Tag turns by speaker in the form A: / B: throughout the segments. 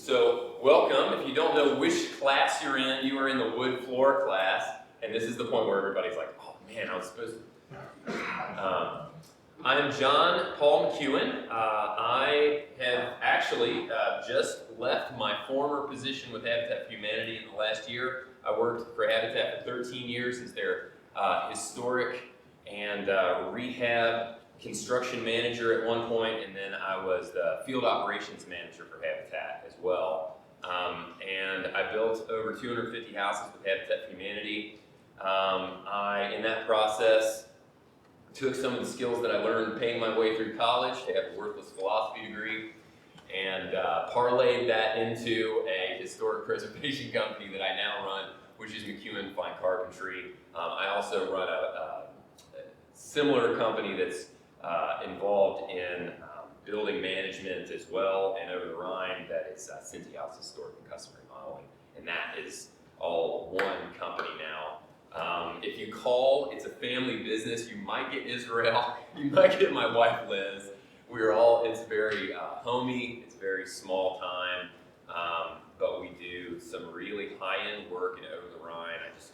A: So welcome. If you don't know which class you're in, you are in the wood floor class, and this is the point where everybody's like, oh man, I was supposed to. I'm John Paul McEwan. I have actually just left my former position with Habitat for Humanity in the last year. I worked for Habitat for 13 years as their historic and rehab construction manager at one point, and then I was the field operations manager for Habitat as well. And I built over 250 houses with Habitat for Humanity. In that process, took some of the skills that I learned paying my way through college to have a worthless philosophy degree, and parlayed that into a historic preservation company that I now run, which is McEwan Carpentry. I also run a similar company that's involved in building management as well, and over the Rhine, that is CincyHouse Historic and Custom Remodeling, and that is all one company now. If you call, it's a family business. You might get Israel, you might get my wife Liz. It's very homey, it's very small time, but we do some really high-end work over the Rhine. I just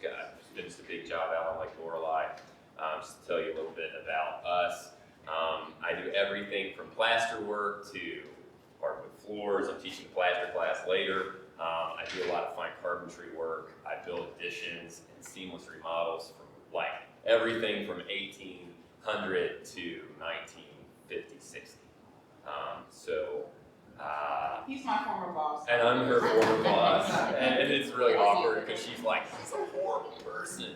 A: finished a big job out on Lake Lorelei. Just to tell you a little bit about us. I do everything from plaster work to hardwood floors. I'm teaching a plaster class later. I do a lot of fine carpentry work. I build additions and seamless remodels from like everything from 1800 to 1950, 60.
B: He's my former boss.
A: And I'm her former boss. And it's really awkward because she's like, he's a horrible person.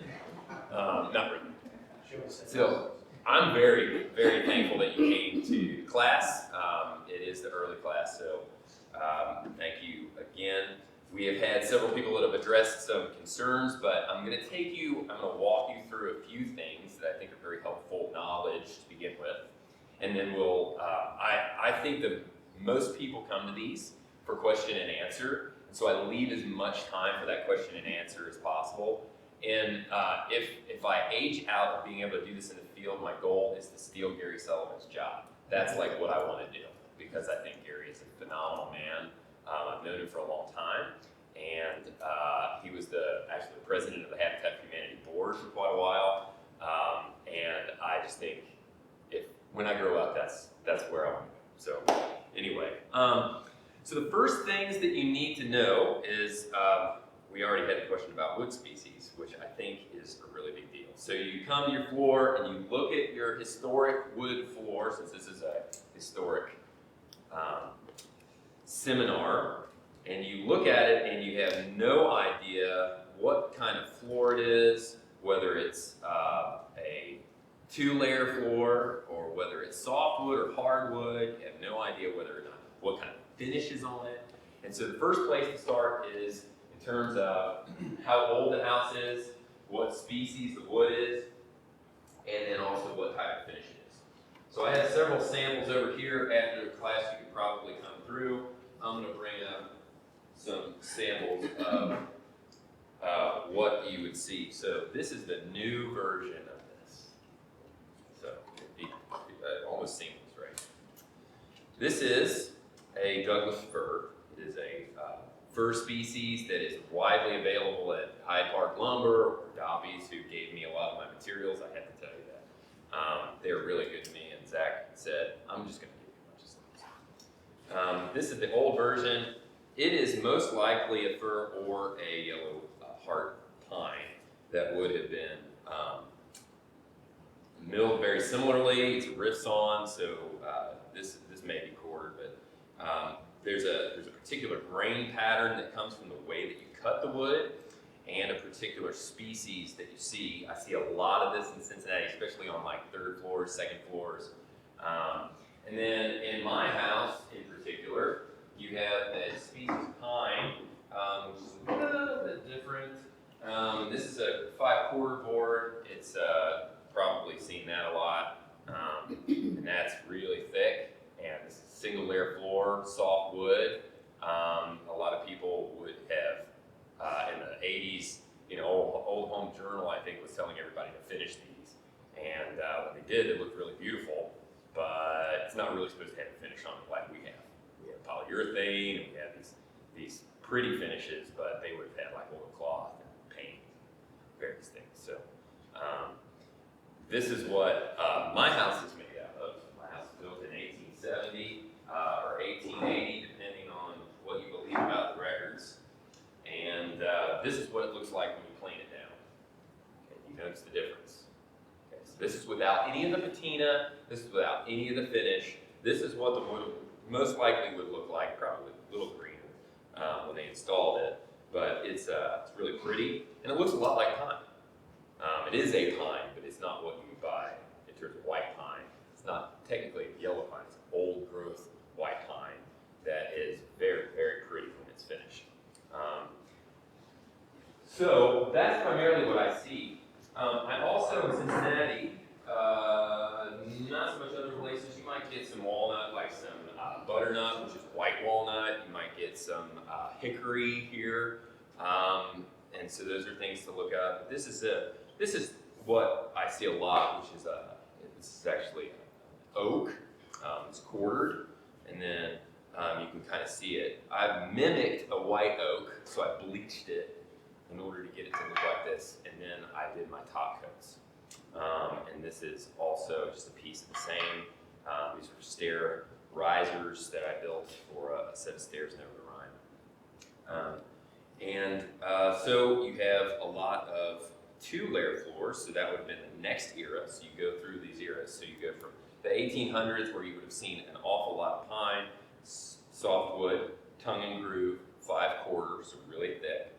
A: Not really. So I'm very, very thankful that you came to class. It is the early class, so thank you again. We have had several people that have addressed some concerns, but I'm going to walk you through a few things that I think are very helpful knowledge to begin with. And then I think that most people come to these for question and answer, and so I leave as much time for that question and answer as possible. And if I age out of being able to do this in the field, my goal is to steal Gary Sullivan's job. That's like what I want to do, because I think Gary is a phenomenal man. I've known him for a long time, and he was actually the president of the Habitat for Humanity board for quite a while. And I just think when I grow up, that's where I want to go. So anyway, so the first things that you need to know is we already had a question about wood species, which I think is a really big deal. So you come to your floor and you look at your historic wood floor, since this is a historic seminar, and you look at it and you have no idea what kind of floor it is, whether it's a two-layer floor or whether it's softwood or hardwood. You have no idea whether or not what kind of finish is on it. And so the first place to start is in terms of how old the house is, what species the wood is, and then also what type of finish it is. So I have several samples over here. After the class, you can probably come through. I'm going to bring up some samples of what you would see. So this is the new version of this. So it almost seamless, right? This is a Douglas fir. It is a fir species that is widely available at Hyde Park Lumber or Dobby's, who gave me a lot of my materials. I had to tell you that. They're really good to me, and Zach said, I'm just going to give you a bunch of things. This is the old version. It is most likely a fir or a yellow heart pine that would have been milled very similarly. It's riffs on, so this may be quartered, but there's a particular grain pattern that comes from the way that you cut the wood and a particular species that you see. I see a lot of this in Cincinnati, especially on like third floors, second floors. And then in my house in particular, you have a species of pine, which is a little bit different. This is a 5/4 board. It's probably seen that a lot, and that's really thick. And this is single layer floor, soft wood. A lot of people would have, in the 80s, Old Home Journal, I think, was telling everybody to finish these. And when they did, they looked really beautiful, but it's not really supposed to have a finish on it like we have. We have polyurethane, and we have these pretty finishes, but they would have had like oilcloth and paint, various things. So this is what my house is made out of. My house was built in 1870 or 1880, depending on what you believe about the records. And this is what it looks like when you plane it down. Okay, you notice the difference. Okay, so this is without any of the patina. This is without any of the finish. This is what the wood most likely would look like, probably a little greener when they installed it. But it's really pretty, and it looks a lot like pine. It is a pine, but it's not what you would buy in terms of white pine. It's not technically a yellow pine. It's an old growth white pine that is very, very pretty when it's finished. So that's primarily what I see. I'm also in Cincinnati, not so much other places. You might get some walnut, like some butternut, which is white walnut. You might get some hickory here. And so those are things to look up. This is what I see a lot, which is this is actually oak. It's quartered, and then you can kind of see it. I've mimicked a white oak, so I bleached it in order to get it to look like this, and then I did my top coats. And this is also just a piece of the same. These were stair risers that I built for a set of stairs over the Rhine. So you have a lot of two-layer floors, so that would have been the next era. So you go through these eras. So you go from the 1800s, where you would have seen an awful lot of pine, softwood, tongue and groove, 5/4, so really thick.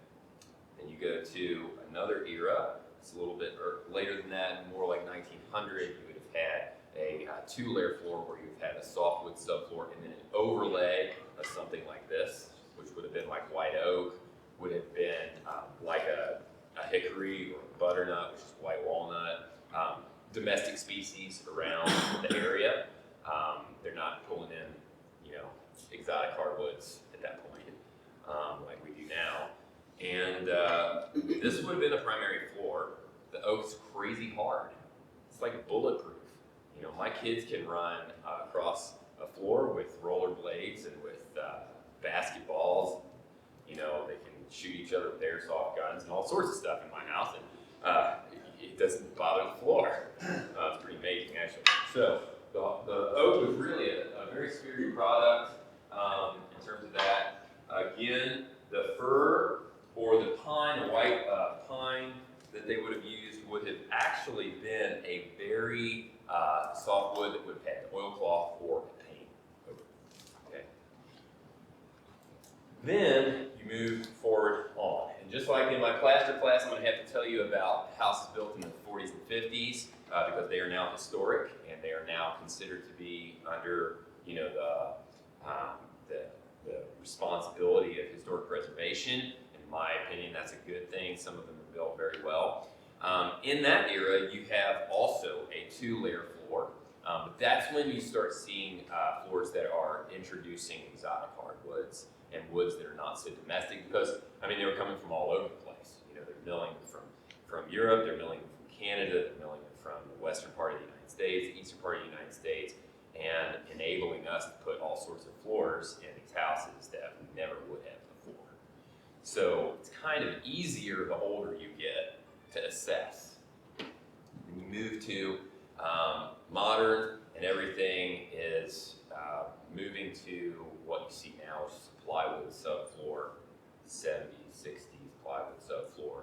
A: Then you go to another era. It's a little bit later than that, more like 1900. You would have had a two-layer floor where you've had a softwood subfloor and then an overlay of something like this, which would have been like white oak, would have been like a hickory or a butternut, which is white walnut. Domestic species around the area. They're not pulling in, exotic hardwoods at that point, like we do now. And this would have been a primary floor. The oak's crazy hard. It's like bulletproof. My kids can run across a floor with roller blades and with basketballs. They can shoot each other with airsoft guns and all sorts of stuff in my house, and it doesn't bother the floor. It's pretty amazing, actually. So the oak was really a very superior product in terms of that. Again, the fir or the pine, the white pine that they would have used would have actually been a very soft wood that would have had oilcloth or paint over it. Okay. Then you move forward on. And just like in my plaster class, I'm going to have to tell you about houses built in the 40s and 50s because they are now historic and they are now considered to be under, the responsibility of historic preservation. In my opinion, that's a good thing. Some of them are built very well. In that era, you have also a two-layer floor, but that's when you start seeing floors that are introducing exotic hardwoods and woods that are not so domestic because, they were coming from all over the place. They're milling from Europe, they're milling from Canada, they're milling from the western part of the United States, the eastern part of the United States, and enabling us to put all sorts of floors in these houses that we never would have before. So it's kind of easier the older you get to assess. When you move to modern and everything is moving to what you see now, which is plywood subfloor, 70s, 60s plywood subfloor,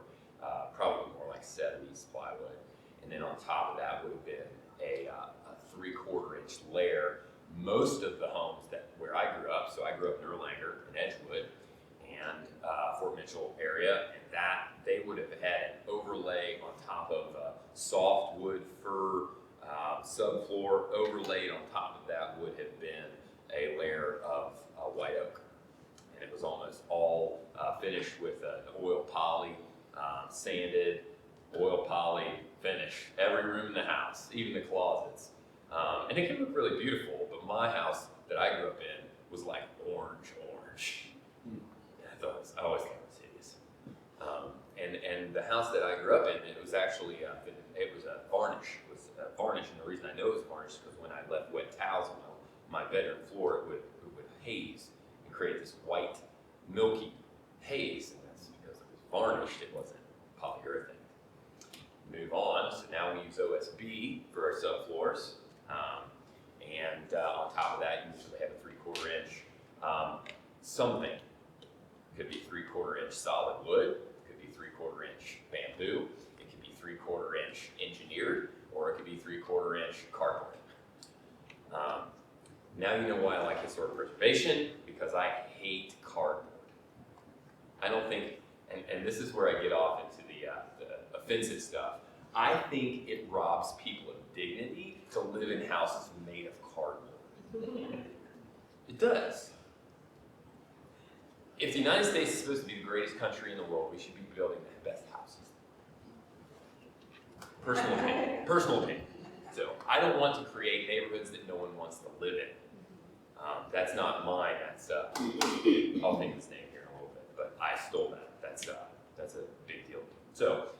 A: probably more like 70s plywood. And then on top of that would have been a 3/4 inch layer. Most of the homes where I grew up, so I grew up in Erlanger and Edgewood and Fort Mitchell area, and that they would have had an overlay on top of a softwood fir subfloor. Overlaid on top of that would have been a layer of white oak, and it was almost all finished with an oil poly, sanded oil poly finish. Every room in the house, even the closets. And it can look really beautiful, but my house that I grew up in was like orange. I always thought it was hideous. And the house that I grew up in, it was actually, it was a varnish. It was a varnish, and the reason I know it was varnish is because when I left wet towels on my bedroom floor, it would haze and create this white, milky haze, and that's because it was varnished, it wasn't polyurethane. Move on, so now we use OSB for our subfloors, and on top of that, you usually have a 3/4 inch something. Could be 3/4 inch solid wood, could be 3/4 inch bamboo, it could be 3/4 inch engineered, or it could be 3/4 inch cardboard. Now you know why I like historic preservation, because I hate cardboard. I don't think, and this is where I get off into the offensive stuff, I think it robs people of dignity to live in houses made of cardboard. It does. If the United States is supposed to be the greatest country in the world, we should be building the best houses. Personal opinion. Personal opinion. So I don't want to create neighborhoods that no one wants to live in. That's not mine. That's I'll think his name here in a little bit, but I stole that. That's a big deal. So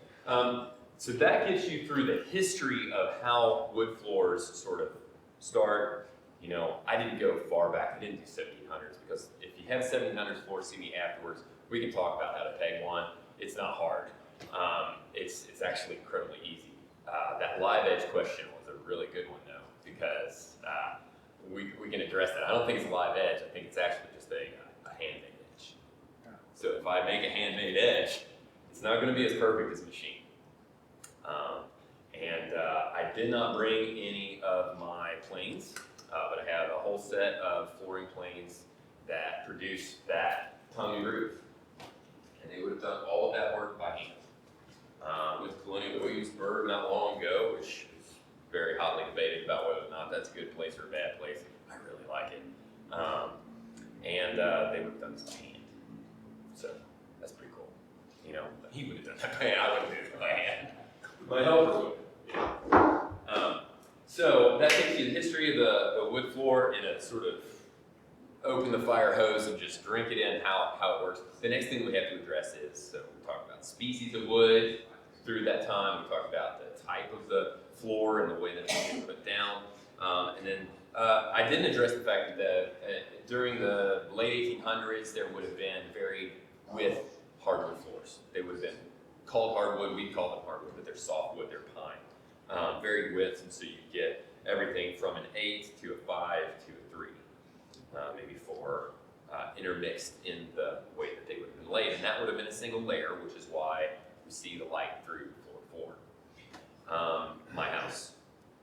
A: so that gets you through the history of how wood floors sort of start. You know, I didn't go far back. I didn't do 1700s, because if you have 1700s floors, see me afterwards. We can talk about how to peg one. It's not hard. It's actually incredibly easy. That live edge question was a really good one though, because we can address that. I don't think it's a live edge. I think it's actually just a handmade edge. So if I make a handmade edge, it's not going to be as perfect as a machine. I did not bring any of my planes, but I have a whole set of flooring planes that produce that tongue and groove. And they would have done all of that work by hand. With Colonial Williamsburg not long ago, which is very hotly debated about whether or not that's a good place or a bad place. I really like it. They would have done this by hand. So that's pretty cool. You know, he would have done that by hand. I wouldn't do it by hand. My helper would. So that takes you to the history of the wood floor in a sort of open the fire hose and just drink it in how it works. The next thing we have to address is, so we talked about species of wood through that time. We talked about the type of the floor and the way that it's being put down. And then I didn't address the fact that during the late 1800s, there would have been very with hardwood floors. They would have been called hardwood. We call them hardwood, but they're softwood, they're pine. Very width, and so you get everything from an 8 to a 5 to a 3, maybe 4, intermixed in the way that they would have been laid. And that would have been a single layer, which is why we see the light through floor 4. My house,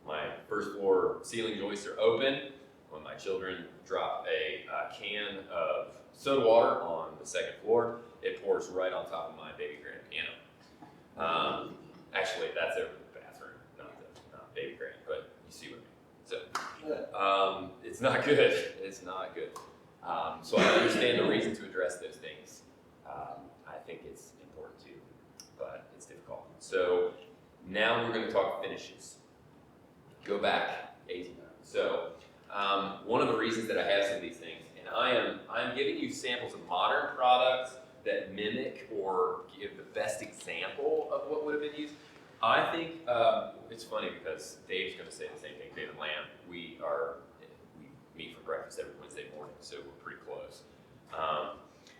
A: my first floor ceiling joists are open. When my children drop a can of soda water on the second floor, it pours right on top of my baby grand piano. Actually, that's over the bathroom, not baby grand, but you see what I mean. So it's not good. It's not good. So I understand the reason to address those things. I think it's important too, but it's difficult. So now we're going to talk finishes. Go back 18. So one of the reasons that I have some of these things, and I'm giving you samples of modern products that mimic or give the best example of what would have been used. I think it's funny because Dave's going to say the same thing. Dave and Lamb, we meet for breakfast every Wednesday morning, so we're pretty close.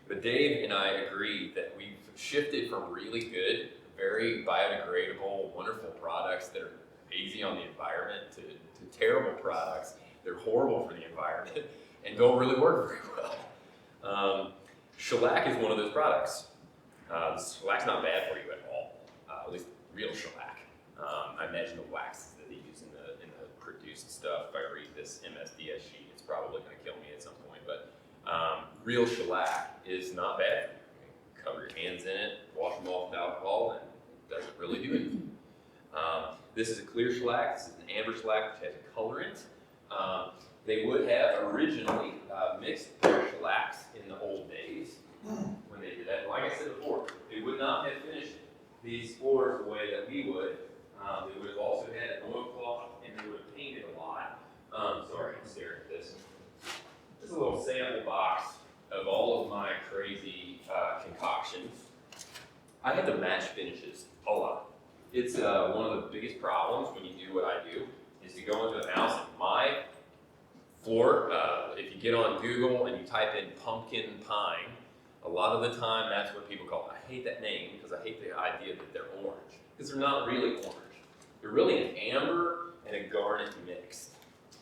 A: But Dave and I agree that we've shifted from really good, very biodegradable, wonderful products that are easy on the environment to terrible products. They're horrible for the environment and don't really work very well. Shellac is one of those products. Shellac's not bad for you at all, at least real shellac. I imagine the waxes that they use in the produced stuff, if I read this MSDS sheet, it's probably going to kill me at some point, but real shellac is not bad. You can cover your hands in it, wash them off with alcohol, and it doesn't really do anything. This is a clear shellac. This is an amber shellac, which has a colorant. They would have originally mixed their shellacs in the old days when they did that. And like I said before, they would not have finished these floors the way that we would. They would have also had an oilcloth, and they would have painted a lot. Sorry, I'm staring at this. This is a little sample box of all of my crazy concoctions. I had to match finishes a lot. It's one of the biggest problems when you do what I do, is to go into a house and my floor, if you get on Google and you type in pumpkin pine, a lot of the time, that's what people call it. I hate that name because I hate the idea that they're orange, because they're not really orange. They're really an amber and a garnet mixed.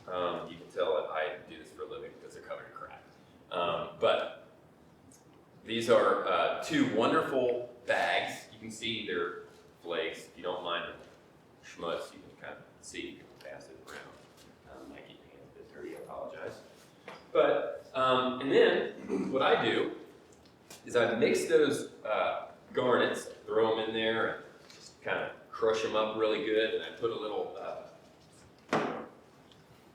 A: You can tell that I do this for a living because they're covered in crap. But these are two wonderful bags. You can see they're flakes. If you don't mind the schmutz, you can kind of see, you can pass it around. I keep my hands a bit dirty, I apologize. But, and then what I do is I mix those garnets, throw them in there, and just kind of crush them up really good, and I put a little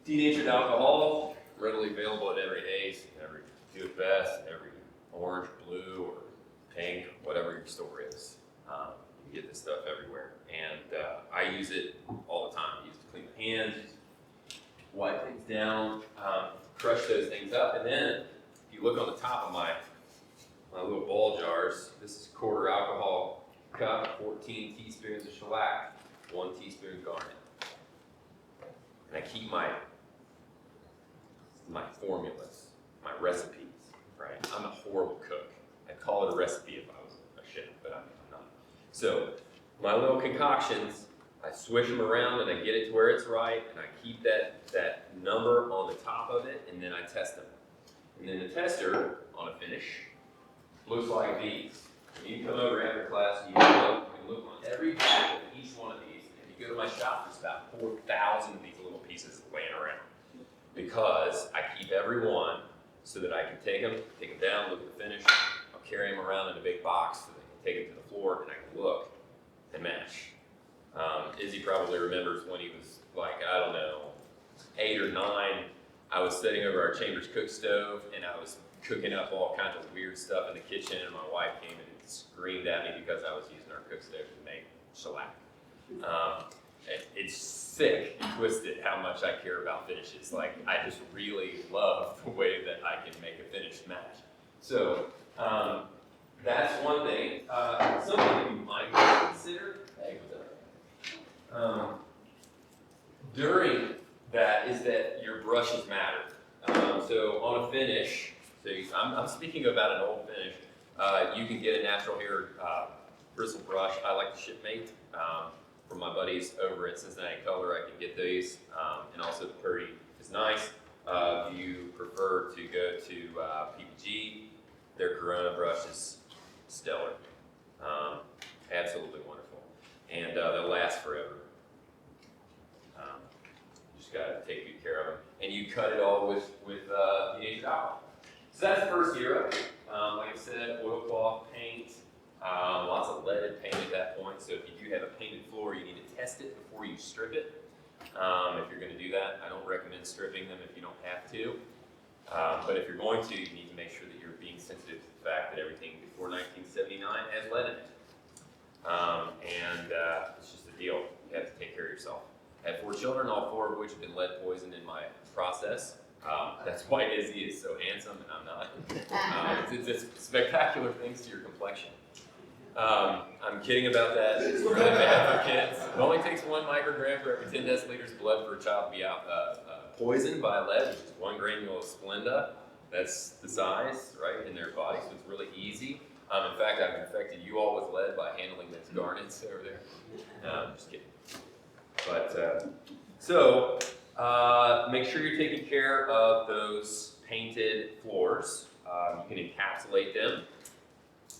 A: denatured alcohol, readily available at every Ace, every Do It Best, every orange, blue, or pink, whatever your store is. You get this stuff everywhere, and I use it all the time. I use it to clean my hands, wipe things down, crush those things up, and then if you look on the top of my little ball jars, this is quarter alcohol cup, 14 teaspoons of shellac, 1 teaspoon garnet. And I keep my formulas, my recipes, right? I'm a horrible cook. I'd call it a recipe if I was a chef, but I'm not. So my little concoctions, I swish them around and I get it to where it's right, and I keep that number on the top of it, and then I test them. And then the tester on a finish looks like these. When you come over after class, you can look on every bag of each one of these. And if you go to my shop, there's about 4,000 of these little pieces laying around. Because I keep every one so that I can take them down, look at the finish. I'll carry them around in a big box so they can take them to the floor, and I can look and match. Izzy probably remembers when he was like, I don't know, 8 or 9, I was sitting over our Chambers cook stove, and I was cooking up all kinds of weird stuff in the kitchen, and my wife came and screamed at me because I was using our cook stove to make shellac. It's sick and twisted how much I care about finishes. Like, I just really love the way that I can make a finished match. So, that's one thing. Something you might consider, during that is that your brushes matter. So on a finish, I'm speaking about an old finish, you can get a natural hair bristle brush. I like the Shipmate from my buddies over at Cincinnati Color. I can get these, and also the Purdy is nice. If you prefer to go to PPG, their Corona brush is stellar, absolutely wonderful, and they'll last forever. You just gotta take good care of them, and you cut it all with denatured alcohol. So that's the first year of it. Like I said, oilcloth paint, lots of leaded paint at that point. So if you do have a painted floor, you need to test it before you strip it. If you're going to do that, I don't recommend stripping them if you don't have to. But if you're going to, you need to make sure that you're being sensitive to the fact that everything before 1979 has lead in it. It's just a deal. You have to take care of yourself. I have 4 children, all 4 of which have been lead poisoned in my process. That's why Izzy is so handsome and I'm not. It's spectacular things to your complexion. I'm kidding about that. It's really bad for kids. It only takes 1 microgram for every 10 deciliters of blood for a child to be poisoned by lead, which is 1 granule of Splenda. That's the size, right, in their body, so it's really easy. In fact, I've infected you all with lead by handling those garnets over there. No, I'm just kidding. But, make sure you're taking care of those painted floors. You can encapsulate them,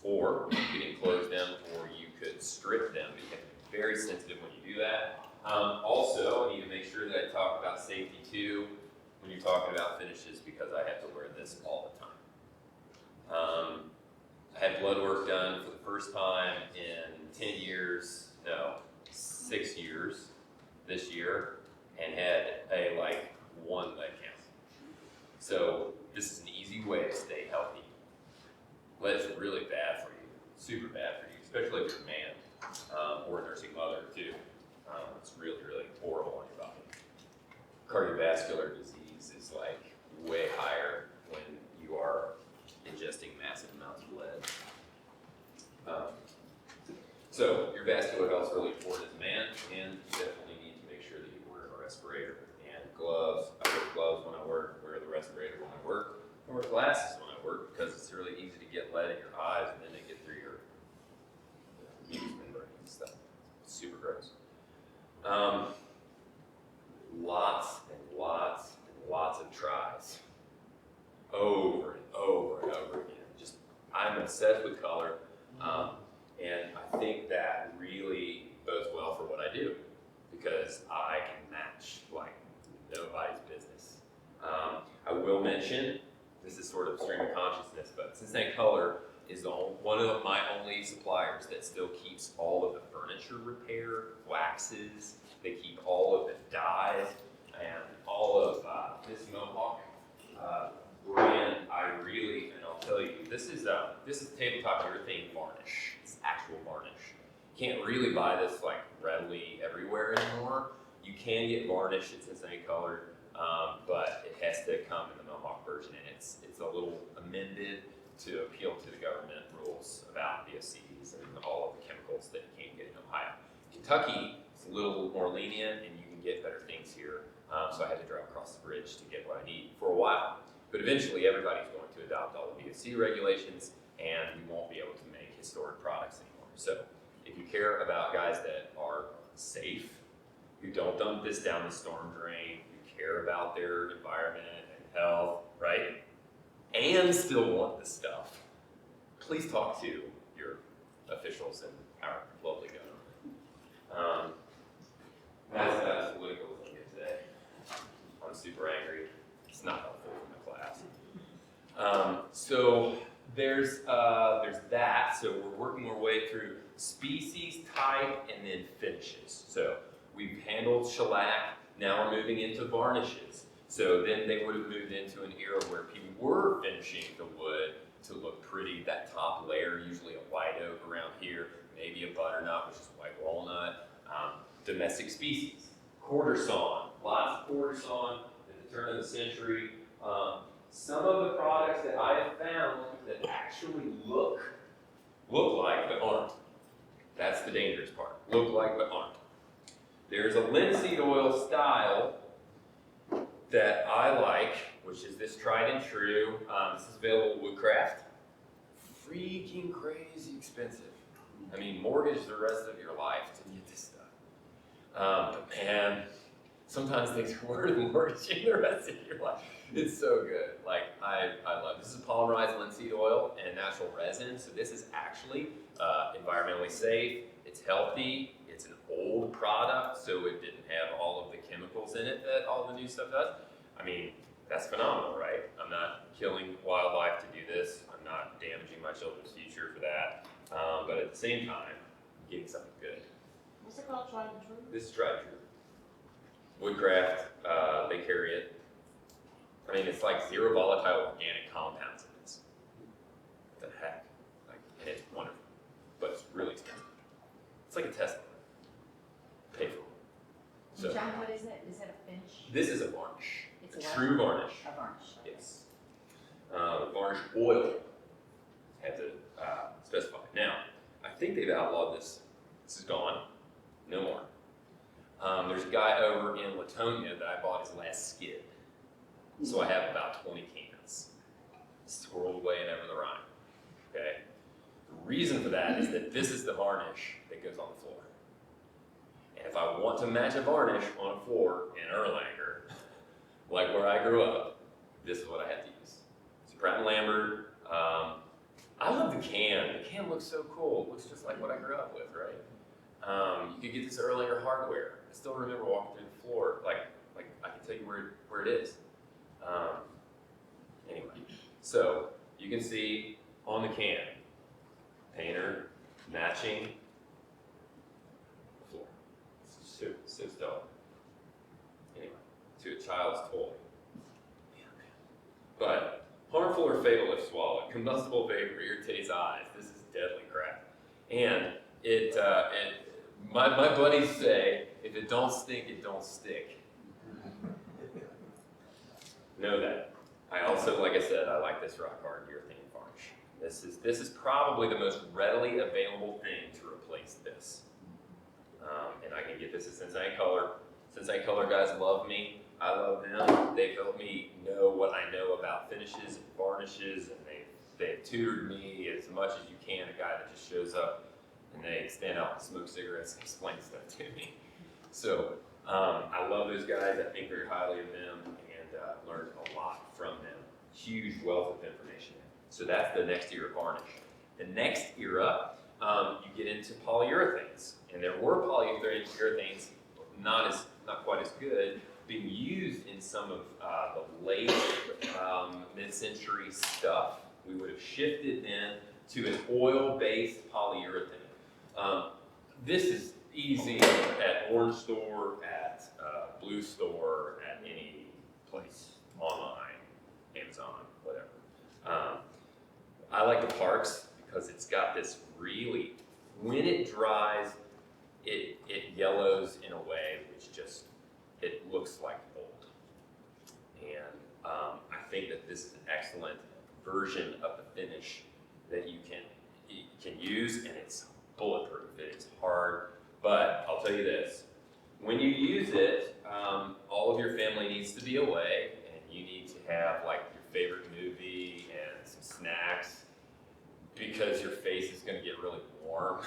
A: or you can enclose them, or you could strip them. You have to be very sensitive when you do that. Also, I need to make sure that I talk about safety too when you're talking about finishes, because I have to wear this all the time. I had blood work done for the first time in 10 years, no, 6 years this year, and had a 1 leg cancer. So this is an easy way to stay healthy. Lead is really bad for you, super bad for you, especially if you're a man or a nursing mother too. It's really, really horrible on your body. Cardiovascular disease is way higher when you are ingesting massive amounts of lead. So your vascular health is really important as a man, and you definitely need to make sure that you wear a respirator and gloves. I wear gloves when I work, wear the respirator when I work, I wear glasses when I work because it's really easy to get lead in your eyes and then they get through your mucous membrane and stuff. It's super gross. Lots and lots and lots of tries. Over and over and over again. I'm obsessed with color, and I think that really bodes well for what I do because I can match like nobody's business. I will mention, this is sort of stream of consciousness, but Cincinnati Color is one of my only suppliers that still keeps all of the furniture repair, waxes, they keep all of the dyes, and all of this Mohawk brand. I really, and I'll tell you, this is tabletop urethane varnish. It's actual varnish. You can't really buy this like readily everywhere anymore. You can get varnish at Cincinnati Color, but it has to come in the Mohawk version, and it's a little amended to appeal to the government rules about VOCs and all of the chemicals that you can't get in Ohio. Kentucky is a little more lenient, and you can get better things here. So I had to drive across the bridge to get what I need for a while. But eventually, everybody's going to adopt all the VOC regulations, and we won't be able to make historic products anymore. So if you care about guys that are safe, who don't dump this down the storm drain, who care about their environment and health, right, and still want this stuff, please talk to your officials and our lovely government. That's as political as I get today. I'm super angry. It's not helpful for my class. So there's that. So we're working our way through species, type, and then finishes. So we've handled shellac. Now we're moving into varnishes. So then they would have moved into an era where people were finishing the wood to look pretty. That top layer, usually a white oak around here, maybe a butternut, which is white walnut. Domestic species, quarter sawn, lots of quarter sawn at the turn of the century. Some of the products that I have found that actually look like but aren't. That's the dangerous part. Look like but aren't. There's a linseed oil style that I like, which is this tried and true. This is available at Woodcraft. Freaking crazy expensive. I mean, mortgage the rest of your life to get this stuff. But man, sometimes things are worth mortgaging the rest of your life. It's so good. Like, I love it. This is polymerized linseed oil and natural resin. So this is actually environmentally safe. It's healthy. It's an old product, so it didn't have all of the chemicals in it that all the new stuff does. I mean, that's phenomenal, right? I'm not killing wildlife to do this. I'm not damaging my children's future for that. But at the same time, I'm getting something good.
B: What's it called, tried and true?
A: This is tried and true. Woodcraft, they carry it. I mean, it's like zero volatile organic compounds in this. What the heck? Like, and it's wonderful, but it's really expensive. It's like a Tesla. Pay for it. So,
C: John, what is it? Is it a finish?
A: this is a varnish.
C: It's
A: a
C: a what?
A: true varnish.
C: A varnish.
A: Yes. Varnish oil. Had to specify. Now, I think they've outlawed this. This is gone. No more. There's a guy over in Latonia that I bought his last skid. So I have about 20 cans swirled away in ever the rhyme. Okay? The reason for that is that this is the varnish that goes on the floor. And if I want to match a varnish on a floor in Erlanger, like where I grew up, this is what I had to use. It's Pratt & Lambert. I love the can. The can looks so cool. It looks just like what I grew up with, right? You could get this Erlanger hardware. I still remember walking through the floor, like I can tell you where it is. Anyway, so you can see on the can, painter, matching, floor. It's so stellar. Anyway, to a child's toy. But harmful or fatal if swallowed. Combustible vapor irritates eyes. This is deadly crap. And my buddies say, if it don't stink, it don't stick. Know that. I also, like I said, I like this rock hard urethane varnish. This is probably the most readily available thing to replace this. And I can get this at Cincinnati Color. Cincinnati Color guys love me. I love them. They've helped me know what I know about finishes and varnishes, and they've tutored me as much as you can. A guy that just shows up and they stand out and smoke cigarettes and explain stuff to me. So I love those guys. I think very highly of them, and learned a lot from them. Huge wealth of information. So that's the next era of varnish. The next era, you get into polyurethanes, and there were polyurethanes not quite as good, being used in some of the late mid-century stuff. We would have shifted then to an oil-based polyurethane. This is easy at Orange Store, at Blue Store, at any place online, Amazon, whatever. I like the Parks because it's got this really, when it dries, it yellows in a way which just, it looks like gold. And I think that this is an excellent version of the finish that you can use, and it's bulletproof. It's hard, but I'll tell you this. When you use it, all of your family needs to be away, and you need to have like your favorite movie and some snacks, because your face is going to get really warm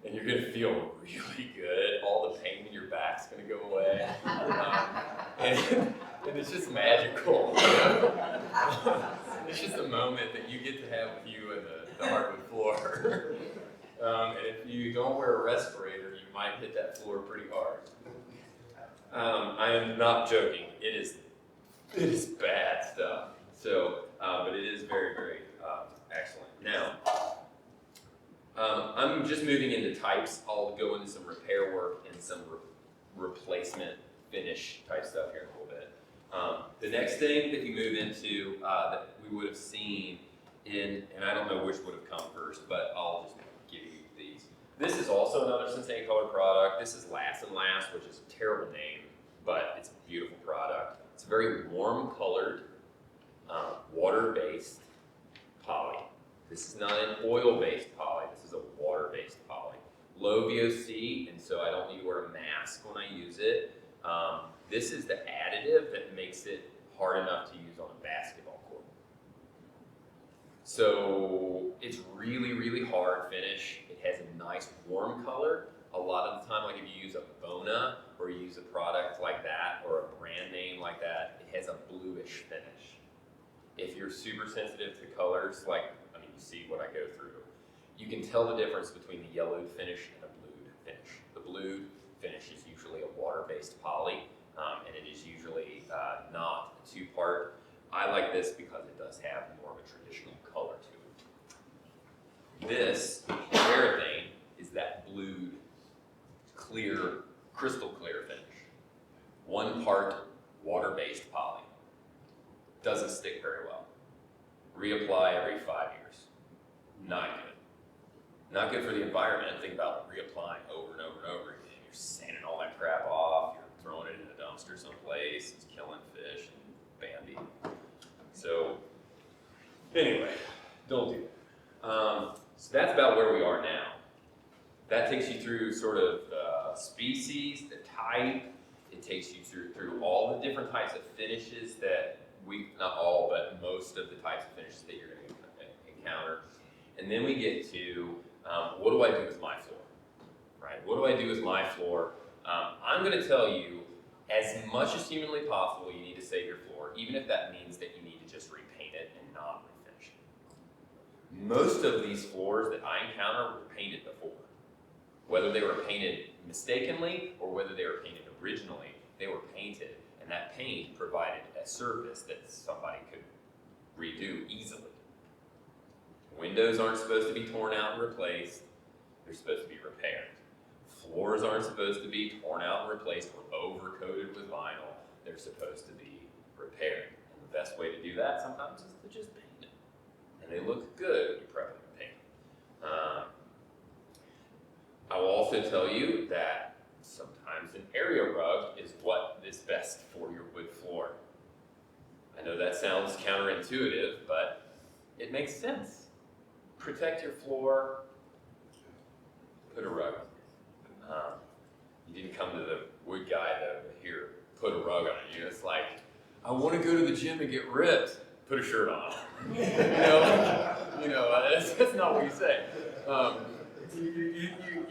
A: and you're going to feel really good. All the pain in your back's going to go away. And it's just magical. You know? It's just a moment that you get to have with you and the hardwood floor. And if you don't wear a respirator, you might hit that floor pretty hard. I am not joking. It is bad stuff. So, but it is very, very excellent. Now, I'm just moving into types. I'll go into some repair work and some replacement finish type stuff here in a little bit. The next thing that you move into that we would have seen and I don't know which would have come first, but I'll just give you these. This is also another CincyHouse product. This is Last and Last, which is a terrible name, but it's a beautiful product. It's a very warm colored, water-based poly. This is not an oil-based poly, this is a water-based poly. Low VOC, and so I don't need to wear a mask when I use it. This is the additive that makes it hard enough to use on a basketball court. So it's really, really hard finish. It has a nice warm color. A lot of the time, like if you use a Bona or you use a product like that or a brand name like that, it has a bluish finish. If you're super sensitive to colors, like, I mean, you see what I go through, you can tell the difference between the yellowed finish and a blued finish. The blued finish is usually a water-based poly, and it is usually not a two-part. I like this because it does have more of a traditional color to it. This urethane is that blued, clear, crystal clear finish. 1 part water-based poly. Doesn't stick very well. Reapply every 5 years. Not good. Not good for the environment. Think about reapplying over and over and over again. You're sanding all that crap off. You're throwing it in a dumpster someplace. It's killing fish and Bambi. So anyway, don't do that. So that's about where we are now. That takes you through sort of the species, the type. It takes you through all the different types of finishes that not all, but most of the types of finishes that you're going to encounter. And then we get to, what do I do with my floor, right? What do I do with my floor? I'm going to tell you, as much as humanly possible, you need to save your floor, even if that means that you need to just repaint it and not refinish it. Most of these floors that I encounter were painted before. Whether they were painted mistakenly or whether they were painted originally, they were painted, and that paint provided a surface that somebody could redo easily. Windows aren't supposed to be torn out and replaced, they're supposed to be repaired. Floors aren't supposed to be torn out and replaced or over-coated with vinyl, they're supposed to be repaired. And the best way to do that sometimes is to just paint it. And they look good when you prep them and paint them. I will also tell you that sometimes an area rug is what is best for your wood floor. I know that sounds counterintuitive, but it makes sense. Protect your floor, put a rug. You didn't come to the wood guy to here, put a rug on you. It's like, I want to go to the gym and get ripped. Put a shirt on. That's not what you say.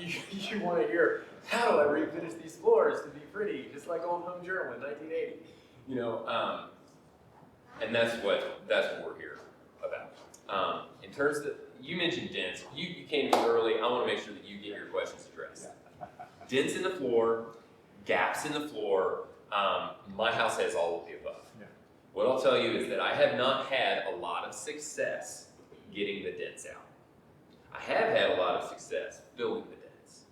A: You want to hear, how do I refinish these floors to be pretty, just like old Home Journal in 1980? And that's what we're here about. In terms of, you mentioned dents. You came to me early. I want to make sure that you get your questions addressed. Dents in the floor, gaps in the floor. My house has all of the above.
D: Yeah.
A: What I'll tell you is that I have not had a lot of success getting the dents out. I have had a lot of success filling the dents.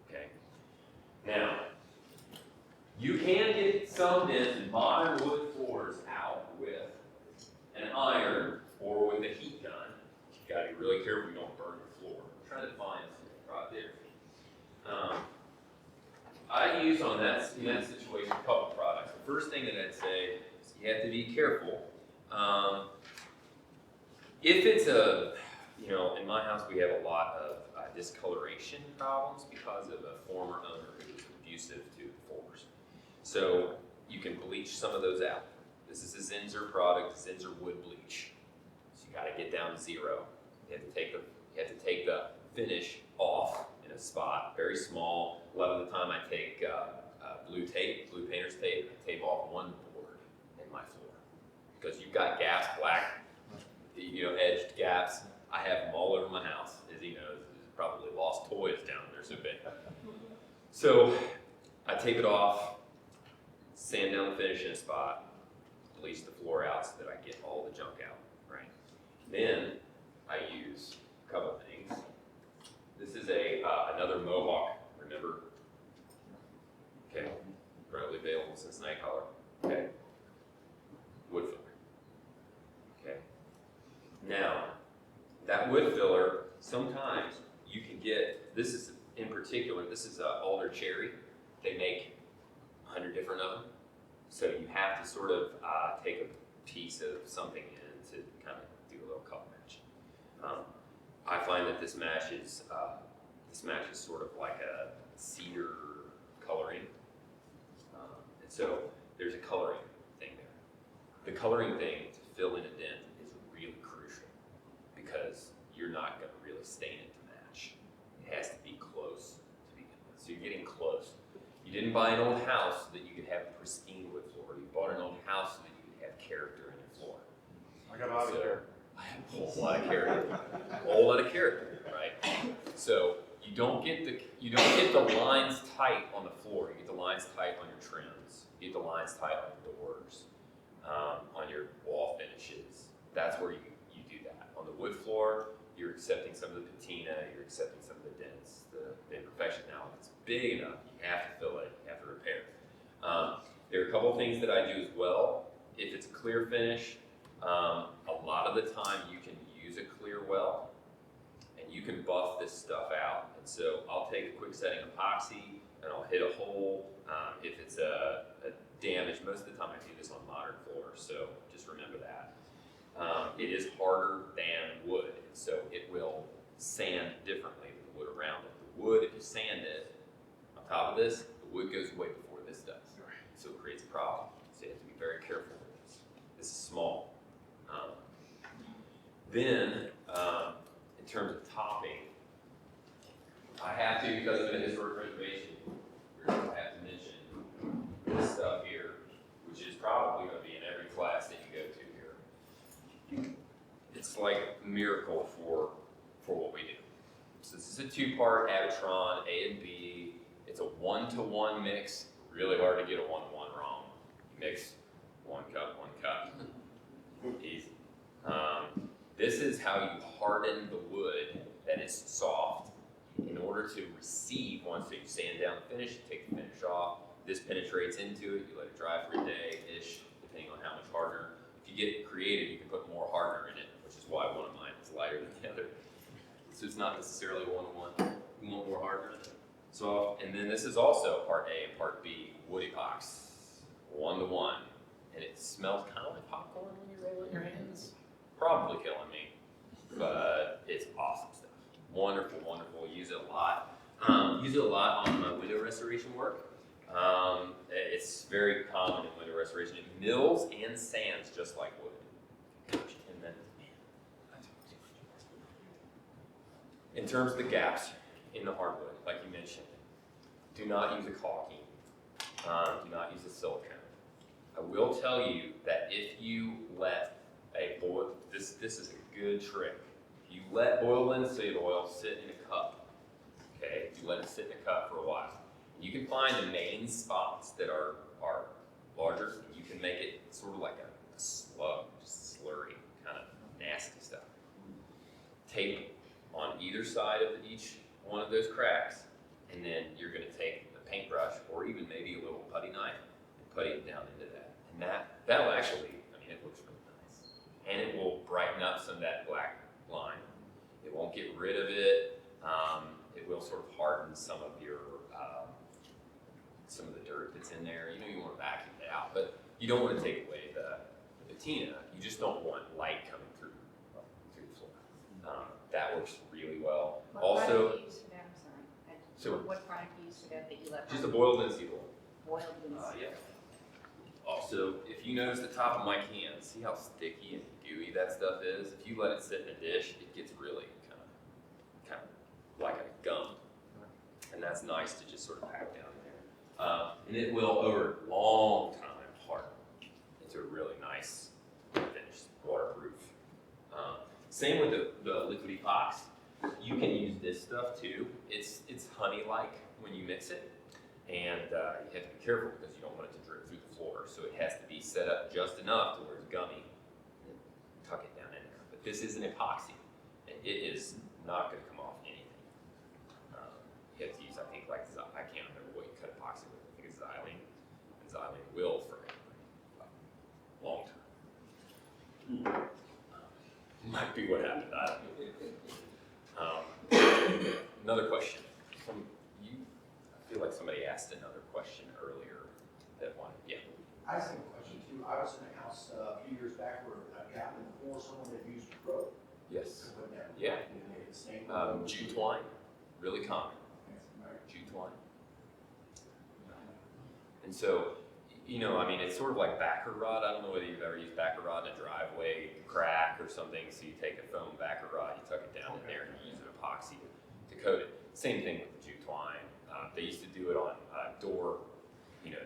A: Okay. Now, you can get some dents in modern wood floors out with an iron or with a heat gun. You gotta be really careful you don't burn your floor. I'm trying to find something right there. I use in that situation a couple of products. The first thing that I'd say is you have to be careful. If it's in my house we have a lot of discoloration problems because of a former owner who was abusive to the floors. So you can bleach some of those out. This is a Zinsser product, Zinsser wood bleach. So you got to get down to 0. You have to take the finish off in a spot, very small. A lot of the time I take blue painter's tape, I tape off one board in my floor because you've got gaps, black, edged gaps. I have them all over my house, as he knows. There's probably lost toys down there so big. So I tape it off, sand down the finish in a spot, bleach the floor out so that I get all the junk out, right? Then I use a couple of things. This is another Mohawk, remember? Okay, readily available Cincinnati color. Okay, wood filler. Okay, now that wood filler, sometimes you can get, this is in particular, this is alder cherry. They make 100 different of them. So you have to sort of take a piece of something in to kind of do a little color match. I find that this matches sort of like a cedar coloring. And so there's a coloring thing there. The coloring thing to fill in a dent is really crucial because you're not going to really stain it to match. It has to be close to begin with. So you're getting close. You didn't buy an old house so that you could have a pristine wood floor. You bought an old house so that you could have character in your floor.
D: I got a lot of character.
A: I have a whole lot of character. A whole lot of character, right? So you don't get the lines tight on the floor. You get the lines tight on your trims. You get the lines tight on your doors, on your wall finishes. That's where you do that. On the wood floor, you're accepting some of the patina. You're accepting some of the dents, the imperfection. Now, if it's big enough, you have to fill it. You have to repair. There are a couple of things that I do as well. If it's a clear finish, a lot of the time you can use a clear well and you can buff this stuff out. And so I'll take a quick setting epoxy and I'll hit a hole. If it's a damage, most of the time I do this on modern floors, so just remember that. It is harder than wood, and so it will sand differently than the wood around it. The wood, if you sand it on top of this, the wood goes away before this does. So it creates a problem. So you have to be very careful with this. This is small. Then, in terms of topping, I have to, because of the historic preservation, I have to mention this stuff here, which is probably going to be in every class that you go to here. It's like a miracle for what we do. So this is a 2-part Avatron, A and B. It's a 1-to-1 mix. Really hard to get a 1-to-1 wrong. You mix 1 cup, 1 cup. Easy. This is how you harden the wood that is soft in order to receive, once you sand down the finish, you take the finish off. This penetrates into it. You let it dry for a day-ish, depending on how much hardener. If you get creative, you can put more hardener in it, which is why one of mine is lighter than the other. So it's not necessarily 1-to-1. You want more hardener in it. So, and then this is also part A and part B, wood epox, 1-to-1. And it smells kind of like popcorn when you roll it in your hands. Probably killing me, but it's awesome stuff. Wonderful, wonderful. Use it a lot. Use it a lot on my window restoration work. it's very common in window restoration. It mills and sands just like wood. Gosh, 10 minutes, man. That's too much. In terms of the gaps in the hardwood, like you mentioned, do not use a caulking. Do not use a silicone. I will tell you that if you let a boil, this is a good trick. If you let boiled linseed oil sit in a cup, okay, you let it sit in a cup for a while, you can find the main spots that are larger, and you can make it sort of like a slug, just slurry, kind of nasty stuff. Tape on either side of each one of those cracks, and then you're going to take a paintbrush or even maybe a little putty knife and putty it down into that. And that'll actually, I mean, it looks really nice. And it will brighten up some of that black line. It won't get rid of it. It will sort of harden some of your, some of the dirt that's in there. You know, you want to vacuum it out, but you don't want to take away the patina. You just don't want light coming through the floor. That works really well.
C: What
A: Also,
C: product do you use for that? I'm sorry.
A: So-
C: What product do you use for that you let?
A: just a boiled linseed oil.
C: Boiled linseed.
A: Yeah. Also, if you notice the top of my can, see how sticky and gooey that stuff is? If you let it sit in a dish, it gets really kind of like a gum. And that's nice to just sort of pack down there. And it will, over a long time, harden into a really nice finish, waterproof. Same with the liquid epoxy. You can use this stuff too. It's honey-like when you mix it. And you have to be careful because you don't want it to drip through the floor. So it has to be set up just enough to where it's gummy and tuck it down in there. But this is an epoxy, and it is not going to come off anything. You have to use, I think, like, I can't remember what you cut epoxy with. I think it's xylene. And xylene will for a long time. Might be what happened. I don't know. Another question from you. I feel like somebody asked another question earlier that one. Yeah.
E: I just have a question too. I was in a house a few years back where a gap in the floor, someone had used rope.
A: Yes.
E: to put down.
A: Yeah.
E: And they had the same.
A: Jute twine, really common. Jute twine. And so, you know, I mean, it's sort of like backer rod. I don't know whether you've ever used backer rod in a driveway crack or something. So you take a foam backer rod, you tuck it down in there, and you use an epoxy to coat it. Same thing with the jute twine. They used to do it on door, you know,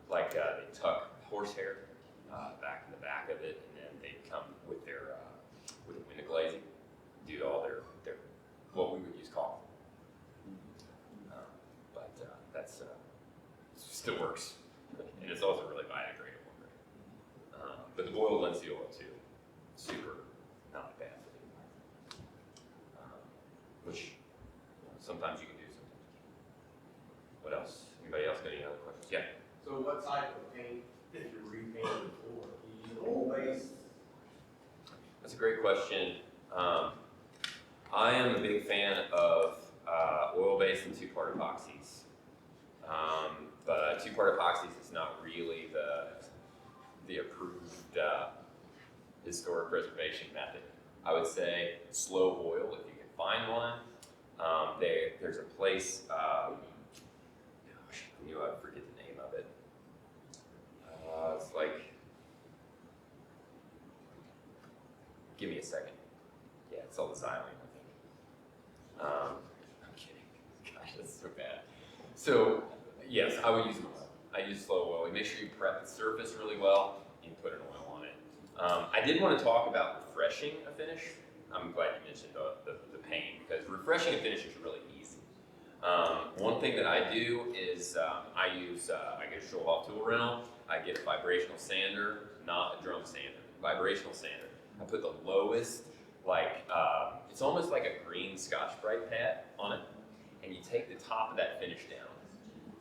A: like they tuck horsehair back in the back of it, and then they'd come with their with the window glazing, do all their what we would use caulk. But that's still works, and it's also really biodegradable. But the boiled linseed oil too, super not bad for the environment. Which sometimes you can do, sometimes you can't. What else? Anybody else got any other questions? Yeah.
F: So what type of paint if you're repainting the floor? Do you use oil base?
A: That's a great question. I am a big fan of oil-based and two-part epoxies. But two-part epoxies is not really the approved historic preservation method. I would say slow boil if you can find one. There's a place, gosh, I knew I'd forget the name of it. It's like, give me a second. Yeah, it's all the xylene, I think. I'm kidding. Gosh, that's so bad. So, yes, I would use an oil. I use slow oil. You make sure you prep the surface really well. You can put an oil on it. I did want to talk about refreshing a finish. I'm glad you mentioned the paint, because refreshing a finish is really easy. One thing that I do is I get a Schulhoff tool rental. I get a vibrational sander, not a drum sander. Vibrational sander. I put the lowest, like, it's almost like a green Scotch-Brite pad on it, and you take the top of that finish down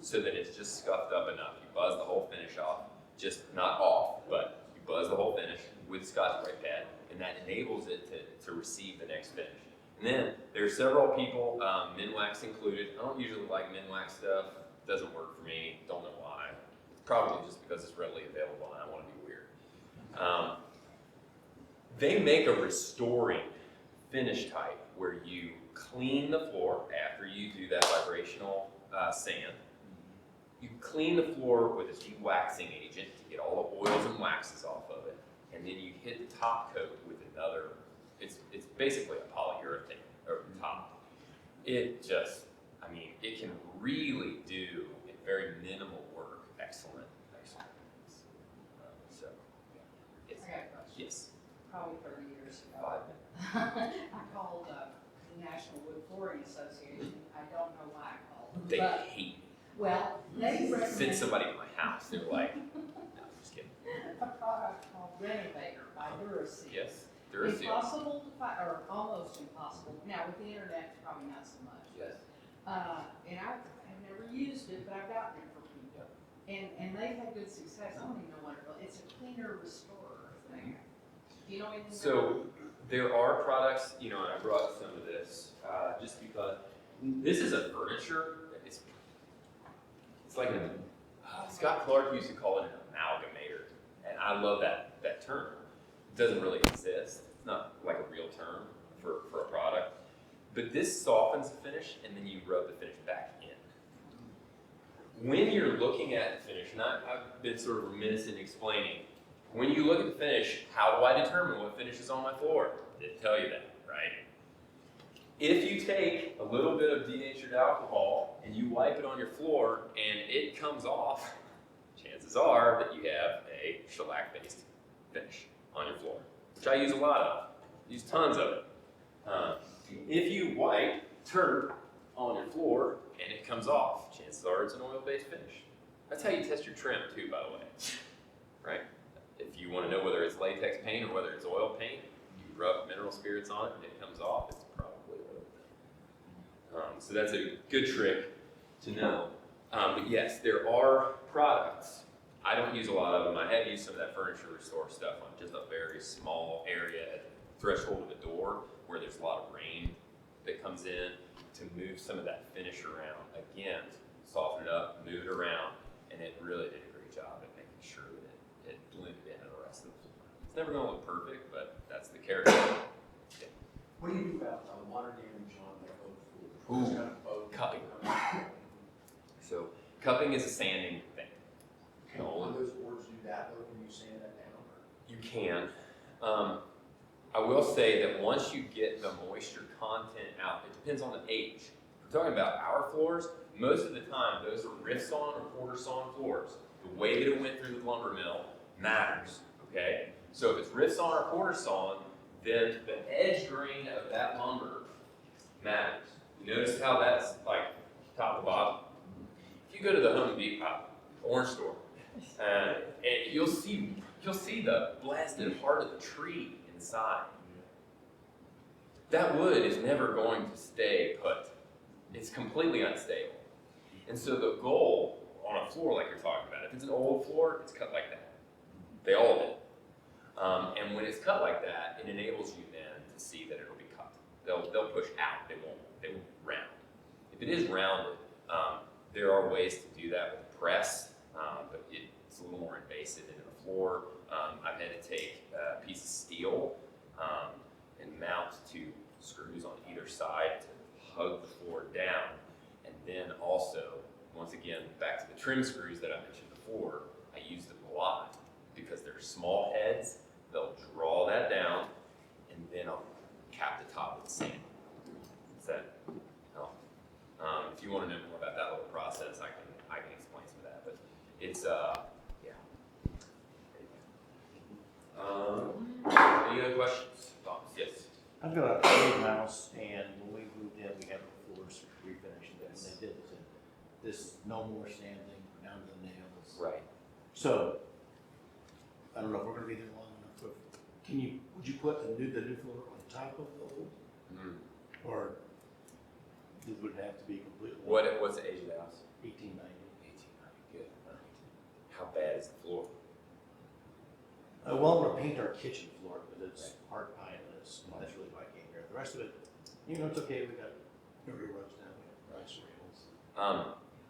A: so that it's just scuffed up enough. You buzz the whole finish off, just not off, but you buzz the whole finish with Scotch-Brite pad, and that enables it to receive the next finish. And then there are several people, Minwax included. I don't usually like Minwax stuff. It doesn't work for me. Don't know why. Probably just because it's readily available and I want to be weird. They make a restoring finish type where you clean the floor after you do that vibrational sand, You clean the floor with a de-waxing agent to get all the oils and waxes off of it, and then you hit the top coat with another. It's basically a polyurethane over the top. It just, I mean, it can really do in very minimal work. Excellent. So, it's,
G: I got a question.
A: yes,
G: Probably 30 years ago.
A: 5 minutes.
G: I called the National Wood Flooring Association. I don't know why I called.
A: They
G: But,
A: hate me.
G: well, they
A: Send
G: recommended
A: somebody to my house. They're like, no, I'm just kidding.
G: a product called Renovator by Duraseal.
A: Yes, there is.
G: Impossible to find, or almost impossible. Now, with the internet, probably not so much.
A: Yes.
G: And I've never used it, but I've gotten it for people. And they've had good success. I don't even know what it is. It's a cleaner restorer thing. Do you know anything about it?
A: So there are products, and I brought some of this just because this is a furniture. It's like Scott Clark used to call it an amalgamator, and I love that term. It doesn't really exist. It's not like a real term for a product. But this softens the finish, and then you rub the finish back in. When you're looking at the finish, and I've been sort of remiss in explaining, when you look at the finish, how do I determine what finish is on my floor? Didn't tell you that, right? If you take a little bit of denatured alcohol and you wipe it on your floor and it comes off, chances are that you have a shellac-based finish on your floor, which I use a lot of. Use tons of it. If you wipe turp on your floor and it comes off, chances are it's an oil-based finish. That's how you test your trim too, by the way, right? If you want to know whether it's latex paint or whether it's oil paint, you rub mineral spirits on it and it comes off, it's probably oil. So that's a good trick to know. But yes, there are products. I don't use a lot of them. I have used some of that furniture restore stuff on just a very small area at the threshold of a door where there's a lot of rain that comes in to move some of that finish around. Again, soften it up, move it around, and it really did a great job at making sure that it blended into the rest of the floor. It's never going to look perfect, but that's the character. Yeah.
E: What do you do about water damage on the boat floor?
A: Ooh,
E: It's got a boat.
A: cupping. So cupping is a sanding thing.
E: Can all of those boards do that though? Can you sand that down?
A: You can. I will say that once you get the moisture content out, it depends on the age. If we're talking about our floors, most of the time those are rift-sawn or quarter-sawn floors. The way that it went through the lumber mill matters, okay? So if it's rift-sawn or quarter-sawn, then the edge grain of that lumber matters. You notice how that's like top to bottom? If you go to the Home Depot, orange store, and you'll see the blasted heart of the tree inside. That wood is never going to stay put. It's completely unstable. And so the goal on a floor like you're talking about, if it's an old floor, it's cut like that. They all did. And when it's cut like that, it enables you then to see that it'll be cut. They'll push out. They won't round. If it is rounded, there are ways to do that with press, but it's a little more invasive into the floor. I've had to take a piece of steel and mount 2 screws on either side to hug the floor down. And then also, once again, back to the trim screws that I mentioned before, I use them a lot because they're small heads. They'll draw that down, and then I'll cap the top with sand. Does that help? If you want to know more about that little process, I can explain some of that. But it's yeah. Any other questions? Thoughts? Yes.
F: I've got a old house, and when we moved in, we had the floors refinished, and when they did, they said, this is no more sanding, down to the nails.
A: Right.
F: So, I don't know if we're gonna be there long enough, but would you put the new floor on top of the old, or would it have to be completely?
A: What's the age of the house?
F: 1890.
A: 1890. Good. How bad is the floor?
F: Well, we're gonna paint our kitchen floor, but it's hard pine, and that's really why I came here. The rest of it, it's okay, we got every rubs down, we have rice rails.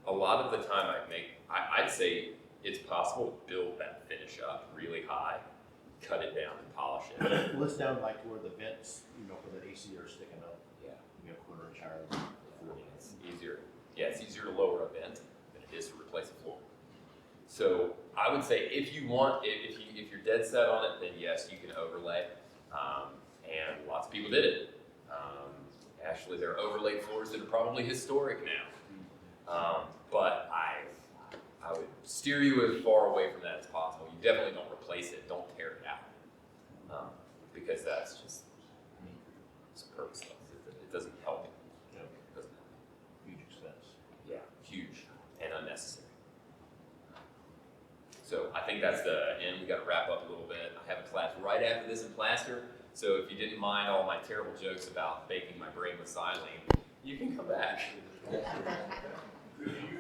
A: A lot of the time I'd say it's possible to build that finish up really high, cut it down and polish it.
F: Well, it's down like where the vents, for the AC are sticking up,
A: Yeah.
F: quarter inch higher.
A: It's easier. Yeah, it's easier to lower a vent than it is to replace a floor So I would say if you want, if you're dead set on it, then yes, you can overlay. And lots of people did it. Actually, there are overlaid floors that are probably historic now. But I would steer you as far away from that as possible. You definitely don't replace it. Don't tear it out. Because that's just it's purposeless. It doesn't help you. It doesn't help you.
F: Huge expense.
A: Yeah, huge and unnecessary. So I think that's the end. We got to wrap up a little bit. I have a class right after this in plaster. So if you didn't mind all my terrible jokes about baking my brain with silane, you can come back.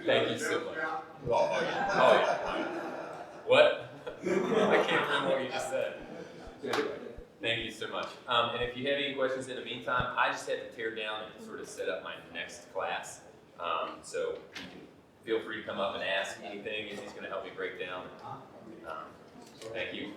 A: Thank you so much. Oh, yeah. Oh, yeah. What? I can't remember what you just said. Thank you so much. And if you have any questions in the meantime, I just had to tear down and sort of set up my next class. So you can feel free to come up and ask anything. He's going to help me break down. Thank you.